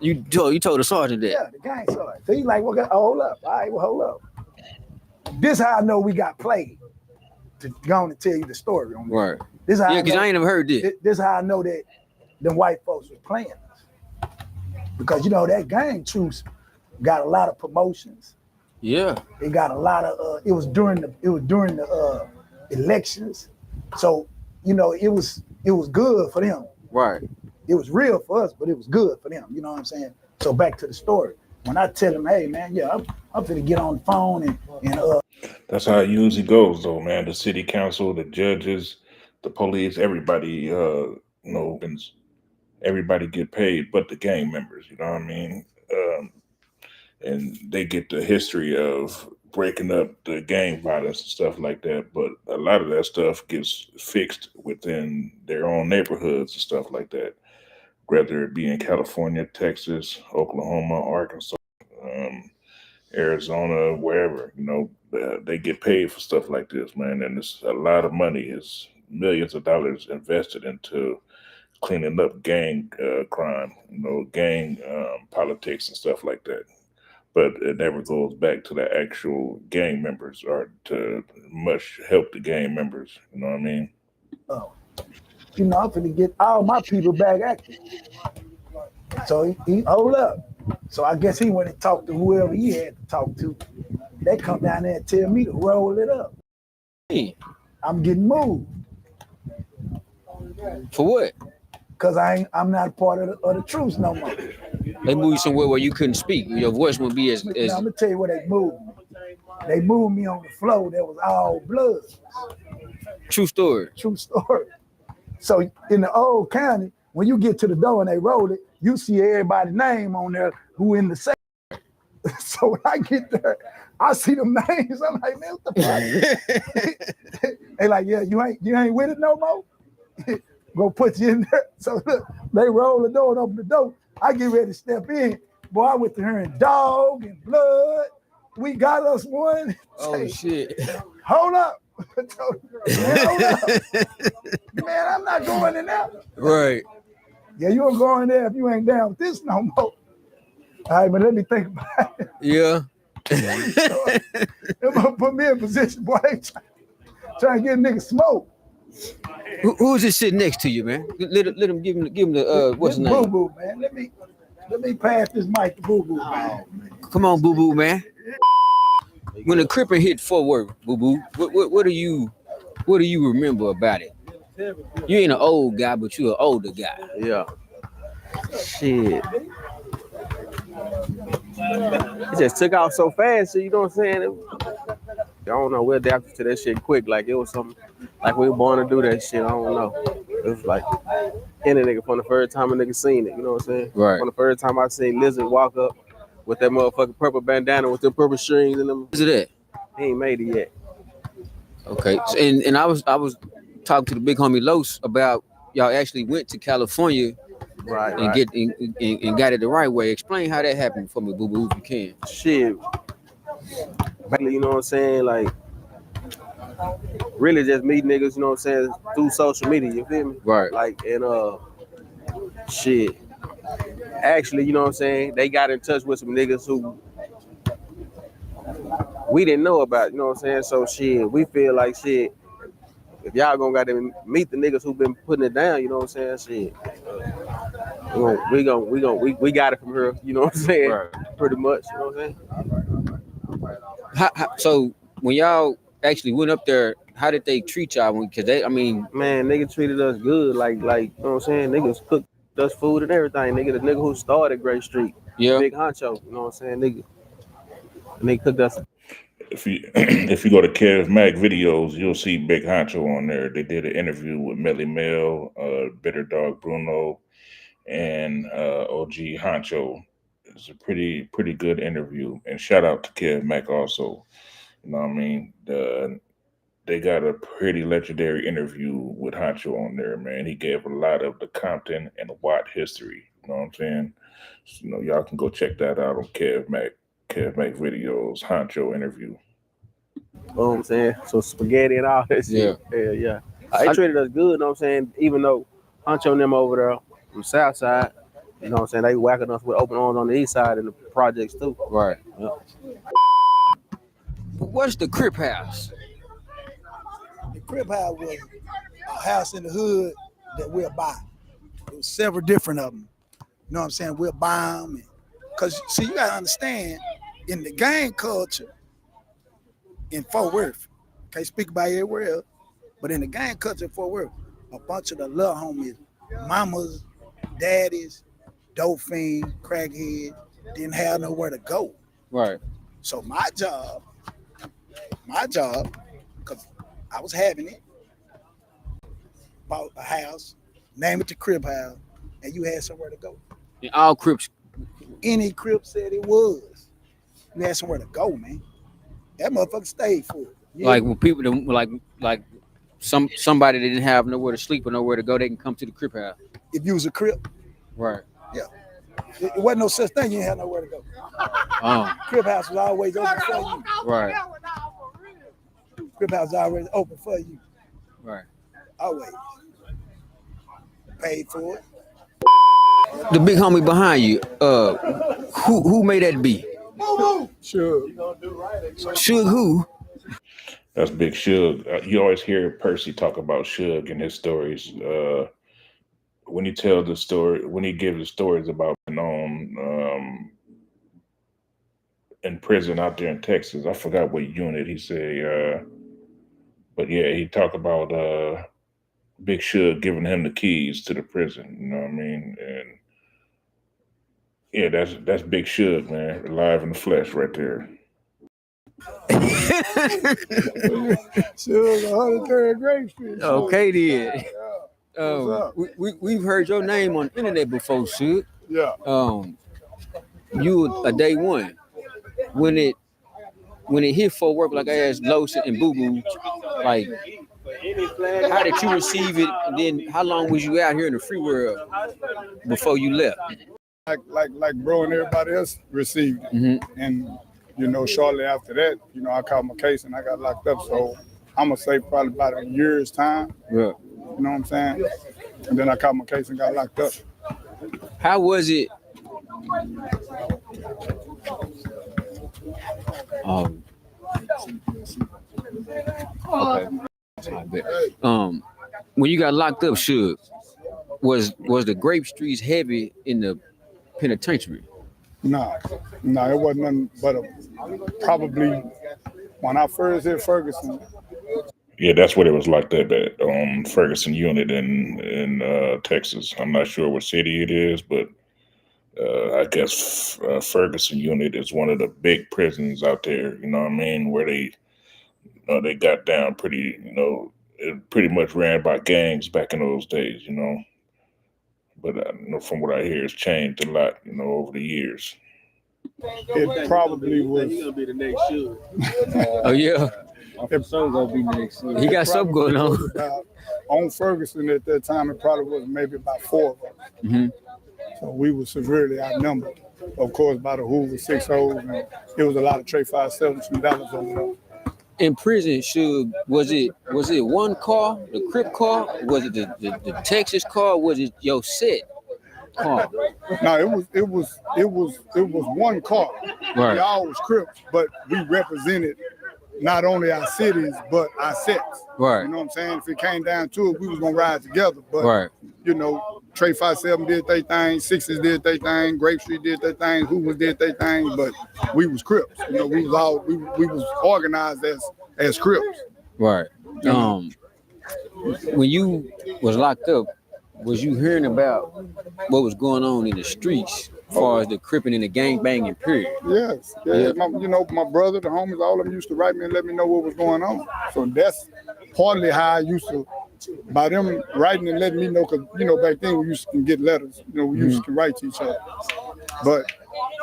Speaker 9: You told the sergeant that?
Speaker 13: Yeah, the gang sergeant. So he's like, well, hold up. All right, well, hold up. This how I know we got played. To go on and tell you the story on this.
Speaker 9: Right.
Speaker 13: This how
Speaker 9: because I ain't never heard this.
Speaker 13: This how I know that them white folks was playing us. Because you know that gang truce got a lot of promotions.
Speaker 9: Yeah.
Speaker 13: It got a lot of it was during the elections. So, you know, it was good for them.
Speaker 9: Right.
Speaker 13: It was real for us, but it was good for them. You know what I'm saying? So back to the story. When I tell them, hey man, yeah, I'm finna get on the phone and
Speaker 1: That's how it usually goes though, man. The city council, the judges, the police, everybody everybody get paid but the gang members, you know what I mean? And they get the history of breaking up the gang violence and stuff like that. But a lot of that stuff gets fixed within their own neighborhoods and stuff like that, whether it be in California, Texas, Oklahoma, Arkansas, Arizona, wherever, you know, they get paid for stuff like this, man. And it's a lot of money, is millions of dollars invested into cleaning up gang crime, you know, gang politics and stuff like that. But it never goes back to the actual gang members or to much help the gang members. You know what I mean?
Speaker 13: you know, I'm finna get all my people back active. So he hold up. So I guess he went and talked to whoever he had to talk to. They come down there and tell me to roll it up. I'm getting moved.
Speaker 9: For what?
Speaker 13: Cause I'm not a part of the truce no more.
Speaker 9: They moved you somewhere where you couldn't speak. Your voice wouldn't be as
Speaker 13: Now, I'm gonna tell you where they moved me. They moved me on the floor that was all blood.
Speaker 9: True story.
Speaker 13: True story. So in the old county, when you get to the door and they roll it, you see everybody's name on there who in the safe. So when I get there, I see them names. I'm like, man, what the fuck? They like, yeah, you ain't with it no more. Go put you in there. So look, they roll the door and open the door. I get ready to step in. Boy, I went to her and dog and blood. We got us one.
Speaker 9: Oh shit.
Speaker 13: Hold up. Man, hold up. Man, I'm not going in there.
Speaker 9: Right.
Speaker 13: Yeah, you don't go in there if you ain't down with this no more. All right, but let me think about it.
Speaker 9: Yeah.
Speaker 13: They're gonna put me in position, boy. They trying to get a nigga smoke.
Speaker 9: Who's this sitting next to you, man? Let him give him the what's his name?
Speaker 13: Boo Boo, man. Let me pass this mic to Boo Boo, man.
Speaker 9: Come on, Boo Boo, man. When the Crippin hit Fort Worth, Boo Boo, what do you remember about it? You ain't an old guy, but you an older guy.
Speaker 6: Yeah. Shit. It just took off so fast, you know what I'm saying? I don't know, we adapted to that shit quick. Like it was something like we were born to do that shit. I don't know. It was like any nigga from the first time a nigga seen it, you know what I'm saying?
Speaker 9: Right.
Speaker 6: From the first time I seen Lizard walk up with that motherfucking purple bandana with them purple strings and them.
Speaker 9: Is it that?
Speaker 6: He ain't made it yet.
Speaker 9: Okay. So, and I was talking to the big homie Los about y'all actually went to California,
Speaker 6: right?
Speaker 9: And get and got it the right way. Explain how that happened for me, Boo Boo, if you can.
Speaker 6: Shit. You know what I'm saying? Like, really just meet niggas, you know what I'm saying, through social media, you feel me?
Speaker 9: Right.
Speaker 6: Like, and shit. Actually, you know what I'm saying, they got in touch with some niggas who we didn't know about, you know what I'm saying? So shit, we feel like shit, if y'all gonna gotta meet the niggas who been putting it down, you know what I'm saying? Shit, We got it from her. You know what I'm saying?
Speaker 9: Right.
Speaker 6: Pretty much. You know what I'm saying?
Speaker 9: So when y'all actually went up there, how did they treat y'all? Because they, I mean,
Speaker 6: man, nigga treated us good. Like you know what I'm saying? Niggas cooked us food and everything. Nigga, the nigga who started Great Street.
Speaker 9: Yeah.
Speaker 6: Big honcho. You know what I'm saying? Nigga cooked us.
Speaker 1: If you go to Kev Mac videos, you'll see Big Honcho on there. They did an interview with Melly Mel, Bitter Dog Bruno, and OG Honcho. It's a pretty good interview. And shout out to Kev Mac also. You know what I mean? They got a pretty legendary interview with Honcho on there, man. He gave a lot of the Compton and Watt history. You know what I'm saying? So, you know, y'all can go check that out on Kev Mac videos, Honcho interview.
Speaker 6: You know what I'm saying? So spaghetti and all that shit. Yeah. They treated us good, you know what I'm saying? Even though Honcho and them over there on the south side, you know what I'm saying, they whacking us with open arms on the east side in the projects too.
Speaker 9: Right.
Speaker 6: Yeah.
Speaker 9: What's the Crip House?
Speaker 13: The Crip House was a house in the hood that we'll buy. There was several different of them. You know what I'm saying? We'll buy them. Because, see, you got to understand, in the gang culture in Fort Worth, can't speak about everywhere else, but in the gang culture in Fort Worth, a bunch of the little homies, mamas, daddies, dope fiends, crackheads, didn't have nowhere to go.
Speaker 9: Right.
Speaker 13: So my job, because I was having it, bought a house, name it the Crip House, and you had somewhere to go.
Speaker 9: And all Crips.
Speaker 13: Any Crip said it was. You had somewhere to go, man. That motherfucker stayed for it. Yeah.
Speaker 9: Like when people like somebody that didn't have nowhere to sleep or nowhere to go, they can come to the Crip House.
Speaker 13: If you was a Crip.
Speaker 9: Right.
Speaker 13: Yeah. It wasn't no such thing. You didn't have nowhere to go. Crip House was always open for you.
Speaker 9: Right.
Speaker 13: Crip House was always open for you.
Speaker 9: Right.
Speaker 13: Always. Paid for it.
Speaker 9: The big homie behind you, who made that beat?
Speaker 13: Suge.
Speaker 9: Suge who?
Speaker 1: That's Big Suge. You always hear Percy talk about Suge in his stories. When he tells the story, when he gives the stories about being on in prison out there in Texas, I forgot what unit he said. But yeah, he talked about Big Suge giving him the keys to the prison. You know what I mean? And yeah, that's Big Suge, man, alive in the flesh right there.
Speaker 13: Suge, 103rd Great Street.
Speaker 9: Okay, then. We've heard your name on the internet before, Suge.
Speaker 13: Yeah.
Speaker 9: You a day one. When it hit Fort Worth, like I asked Lotion and Boo Boo, like, how did you receive it? And then how long was you out here in the free world before you left?
Speaker 14: Like bro and everybody else received it.
Speaker 9: Mm-hmm.
Speaker 14: And, you know, shortly after that, you know, I caught my case and I got locked up. So I'm going to say probably about a year's time.
Speaker 9: Yeah.
Speaker 14: You know what I'm saying? And then I caught my case and got locked up.
Speaker 9: How was it? Okay. When you got locked up, Suge, was the Grape Streets heavy in the penitentiary?
Speaker 14: No, it wasn't nothing but probably when I first hit Ferguson.
Speaker 1: Yeah, that's what it was like that at Ferguson unit in Texas. I'm not sure what city it is, but I guess Ferguson unit is one of the big prisons out there. You know what I mean? Where they got down pretty. You know, it pretty much ran by gangs back in those days. You know. But you know, from what I hear, it's changed a lot, you know, over the years.
Speaker 14: It probably was.
Speaker 6: He's gonna be the next Suge.
Speaker 9: Oh yeah.
Speaker 6: Gonna be next Suge.
Speaker 9: He got something going on.
Speaker 14: On Ferguson at that time, it probably was maybe about 4 of us.
Speaker 9: Mm-hmm.
Speaker 14: So we were severely outnumbered. Of course, by the Hoover 6 holes, and it was a lot of Trey 5.7s from Dallas over there.
Speaker 9: In prison, Suge, was it one car, the Crip car? Was it the Texas car? Was it your set car?
Speaker 14: No, it was one car.
Speaker 9: Right.
Speaker 14: We all was Crips, but we represented not only our cities but our sets.
Speaker 9: Right.
Speaker 14: You know what I'm saying? If it came down to it, we was gonna ride together. But
Speaker 9: right.
Speaker 14: You know, Trey 5-7 did their thing, Sixes did their thing, Grape Street did their thing, Hoovers did their thing, but we was Crips. You know, we was organized as Crips.
Speaker 9: Right. When you was locked up, was you hearing about what was going on in the streets as far as the cripping and the gang banging period?
Speaker 14: Yes. Yeah. My brother, the homies, all of them used to write me and let me know what was going on. So that's partly how I used to, by them writing and letting me know, because, back then we used to get letters. We used to write to each other. But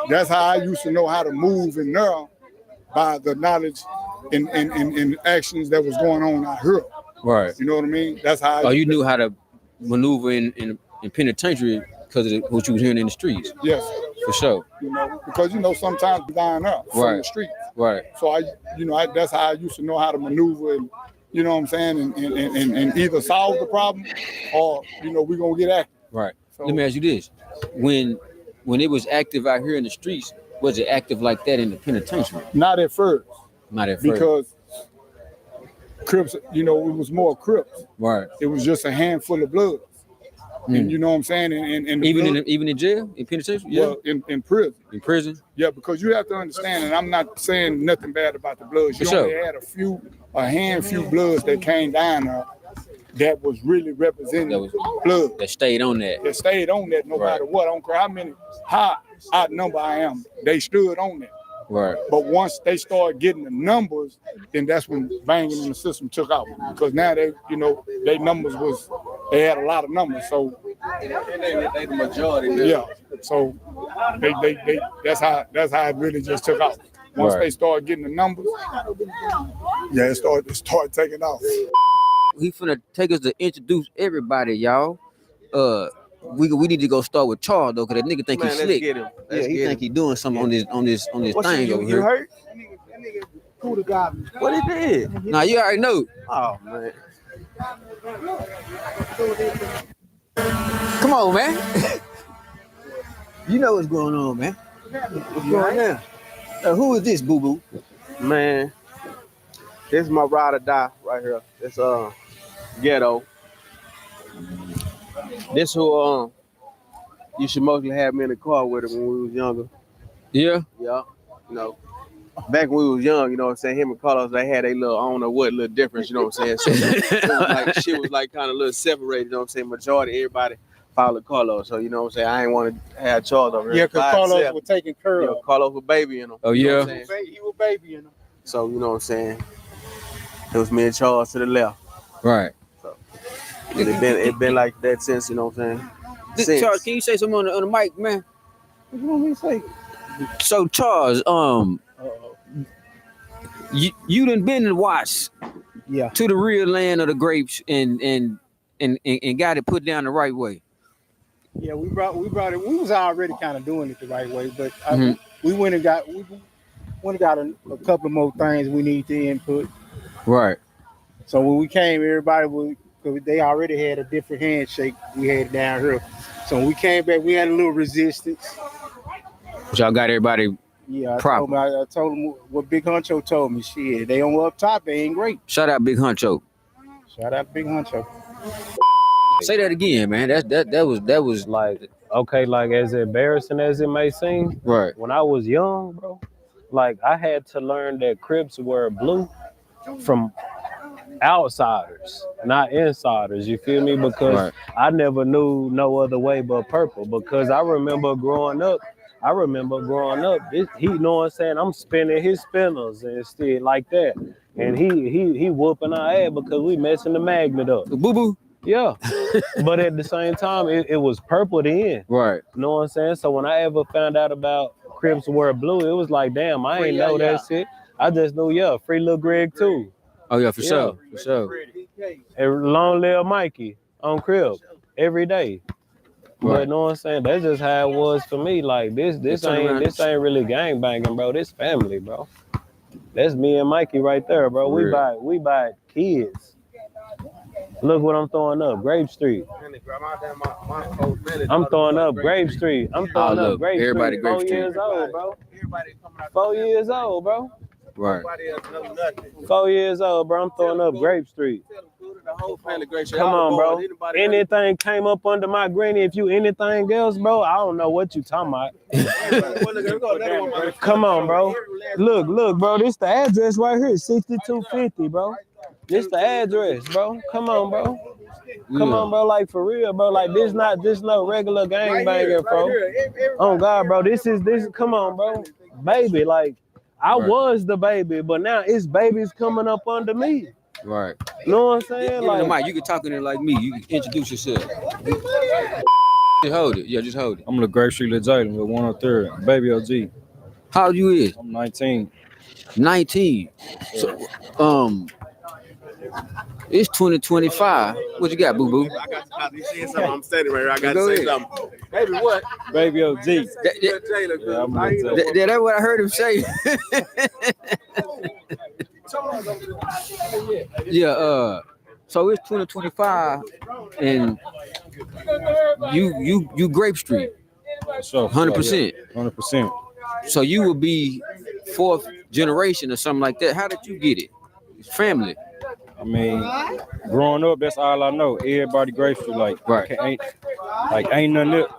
Speaker 14: that's how I used to know how to move in there, by the knowledge and actions that was going on out here.
Speaker 9: Right.
Speaker 14: You know what I mean? That's how
Speaker 9: you knew how to maneuver in penitentiary because of what you was hearing in the streets.
Speaker 14: Yes.
Speaker 9: For sure.
Speaker 14: Because sometimes we dying up from the streets.
Speaker 9: Right.
Speaker 14: So that's how I used to know how to maneuver and you know what I'm saying, and either solve the problem or we're gonna get active.
Speaker 9: Right. So, let me ask you this. When it was active out here in the streets, was it active like that in the penitentiary?
Speaker 14: Not at first.
Speaker 9: Not at first.
Speaker 14: Because Crips, it was more Crips.
Speaker 9: Right.
Speaker 14: It was just a handful of Bloods. And you know what I'm saying? And
Speaker 9: even in jail, in penitentiary? Yeah.
Speaker 14: Well, in prison.
Speaker 9: In prison?
Speaker 14: Yeah, because you have to understand, and I'm not saying nothing bad about the Bloods. You only had a handful Bloods that came down there that was really representing Bloods.
Speaker 9: That stayed on that.
Speaker 14: That stayed on that no matter what. I don't care how outnumbered I am. They stood on that.
Speaker 9: Right.
Speaker 14: But once they started getting the numbers, then that's when banging in the system took out. Because now they numbers they had a lot of numbers. So
Speaker 6: they the majority.
Speaker 14: Yeah. So they that's how it really just took out. Once they started getting the numbers, it started taking off.
Speaker 9: He finna take us to introduce everybody, y'all. We need to go start with Charles though, cause that nigga think he's slick. He think he doing something on this thing over here.
Speaker 5: You hurt? That nigga pulled the guy.
Speaker 6: What he did?
Speaker 9: Nah, you already know.
Speaker 6: Oh man.
Speaker 9: Come on, man. You know what's going on, man. What's going on? Who is this, boo boo?
Speaker 6: Man, this is my ride or die right here. It's Ghetto. This who used to mostly have me in the car with him when we was younger.
Speaker 9: Yeah?
Speaker 6: Yeah. Back when we was young, what I'm saying, him and Carlos, they had a little, I don't know what little difference, you know what I'm saying? So shit was like kind of a little separated, you know what I'm saying? Majority, everybody followed Carlos. So, you know what I'm saying? I ain't want to have Charles over here.
Speaker 5: Yeah, because Carlos was taking care of.
Speaker 6: Carlos was babying him.
Speaker 9: Oh,
Speaker 6: you know
Speaker 9: yeah?
Speaker 5: He was babying him.
Speaker 6: So, you know what I'm saying? It was me and Charles to the left.
Speaker 9: Right.
Speaker 6: So, it been like that since, you know what I'm saying?
Speaker 9: Charles, can you say something on the mic, man?
Speaker 5: What you want me to say?
Speaker 9: So, Charles, you done been and watched to the real land of the grapes and got it put down the right way.
Speaker 5: Yeah, we brought it. We was already kind of doing it the right way, but we went and got a couple more things we need to input.
Speaker 9: Right.
Speaker 5: So when we came, everybody they already had a different handshake. We had it down here. So when we came back, we had a little resistance.
Speaker 9: But y'all got everybody.
Speaker 5: Yeah, I told him what Big Huncho told me. Shit, they on up top, they ain't great.
Speaker 9: Shout out Big Huncho.
Speaker 5: Shout out Big Huncho.
Speaker 9: Say that again, man. That was
Speaker 15: like, okay, like as embarrassing as it may seem.
Speaker 9: Right.
Speaker 15: When I was young, bro, like I had to learn that Crips were blue from outsiders, not insiders. You feel me? Because I never knew no other way but purple. Because I remember growing up, you know what I'm saying? I'm spinning his spinners and shit like that. And he whooping our ass because we messing the magnet up.
Speaker 9: Boo boo.
Speaker 15: Yeah. But at the same time, it was purple then.
Speaker 9: Right.
Speaker 15: You know what I'm saying? So when I ever found out about Crips were blue, it was like, damn, I ain't know that shit. I just knew, free Lil Greg too.
Speaker 9: Oh yeah, for sure.
Speaker 15: And long live Mikey on Crib every day. But you know what I'm saying? That's just how it was for me. Like this ain't really gang banging, bro. This family, bro. That's me and Mikey right there, bro. We buy kids. Look what I'm throwing up, Grape Street. I'm throwing up Grape Street. I'm throwing up Grape
Speaker 9: everybody
Speaker 15: Street.
Speaker 9: Grape
Speaker 15: 4 years old, bro. 4 years old, bro.
Speaker 9: Right.
Speaker 15: 4 years old, bro. I'm throwing up Grape Street.
Speaker 6: whole family great shit.
Speaker 15: Come
Speaker 6: All the
Speaker 15: on,
Speaker 6: boys,
Speaker 15: bro.
Speaker 6: anybody-
Speaker 15: Anything came up under my granny. If you anything else, bro, I don't know what you talking about. Come on, bro. Look, bro. This the address right here, 6250, bro. This the address, bro. Come on, bro. Come on, bro. Like for real, bro. Like this not just no regular gang banger, bro. Oh God, bro. This. Come on, bro. Baby, like I was the baby, but now it's babies coming up under me.
Speaker 9: Right.
Speaker 15: You know what I'm saying?
Speaker 9: Give me
Speaker 15: Like,
Speaker 9: the mic. You can talk in it like me. You can introduce yourself. Just hold it. Yeah, just hold it.
Speaker 16: I'm LeGray Street Jalen with 103rd. Baby OG.
Speaker 9: How old you is?
Speaker 16: I'm 19.
Speaker 9: 19. So, it's 2025. What you got, boo boo?
Speaker 6: I got you saying something. I'm standing right here. I got
Speaker 9: Go
Speaker 6: to say
Speaker 9: ahead.
Speaker 6: something. Baby, what?
Speaker 16: Baby OG.
Speaker 6: Yeah,
Speaker 9: That's what I heard him say. Yeah, so it's 2025 and you Grape Street.
Speaker 16: So
Speaker 9: 100%.
Speaker 16: 100%.
Speaker 9: So you will be fourth generation or something like that. How did you get it? It's family.
Speaker 16: I mean, growing up, that's all I know. Everybody Grape Street, like,
Speaker 9: right.
Speaker 16: Ain't nothing else.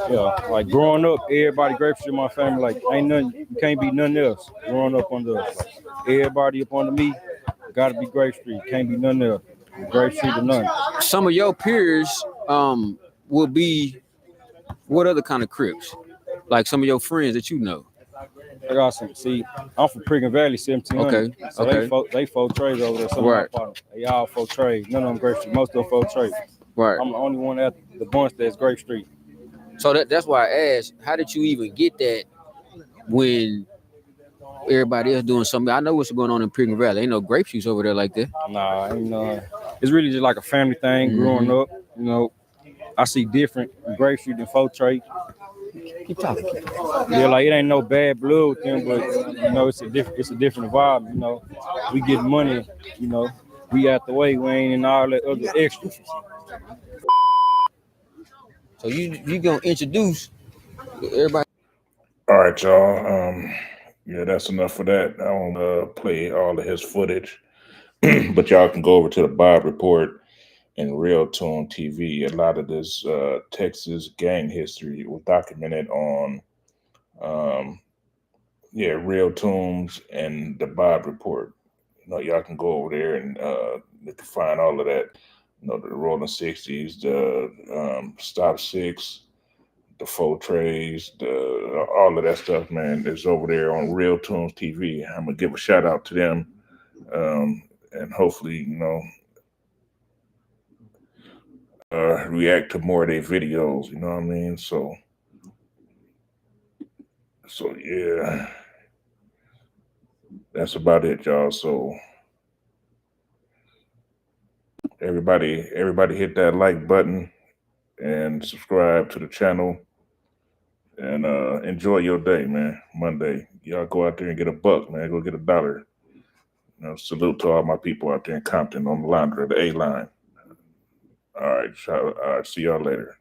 Speaker 16: Yeah, like growing up, everybody Grape Street, my family, like, ain't nothing, you can't be nothing else. Growing up under us, like, everybody up under me, gotta be Grape Street, can't be nothing else. Grape Street or none.
Speaker 9: Some of your peers will be what other kind of Crips? Like some of your friends that you know.
Speaker 16: I got some. See, I'm from Pringle Valley, 1700.
Speaker 9: Okay.
Speaker 16: So they four trades over there. Some
Speaker 9: Right.
Speaker 16: of my partners, they all four trades. None of them Grape Street. Most of them four trades.
Speaker 9: Right.
Speaker 16: I'm the only one at the bunch that's Grape Street.
Speaker 9: So that's why I asked, how did you even get that when everybody else doing something? I know what's going on in Pringle Valley. Ain't no grape juice over there like that.
Speaker 16: Nah, ain't no. It's really just like a family thing. Growing up, you know, I see different Grape Street than four trade.
Speaker 9: Keep talking.
Speaker 16: Yeah, like it ain't no bad blood with them, but you know, it's a different vibe. You know, we get money. You know, we out the way. We ain't in all that other extras.
Speaker 9: So you gonna introduce everybody?
Speaker 1: All right, y'all. Yeah, that's enough for that. I won't play all of his footage, but y'all can go over to the Bob Report and Real Tune TV. A lot of this Texas gang history was documented on, Real Tunes and the Bob Report. You know, y'all can go over there and you can find all of that. You know, the Rolling 60s, the Stop Six, the Four Trays, all of that stuff, man, is over there on Real Tunes TV. I'm gonna give a shout out to them, and hopefully, you know, react to more of their videos. You know what I mean? So yeah, that's about it, y'all. So everybody hit that like button and subscribe to the channel. And enjoy your day, man. Monday, y'all go out there and get a buck, man. Go get $1. You know, salute to all my people out there in Compton on the laundry, the A line. All right, see y'all later.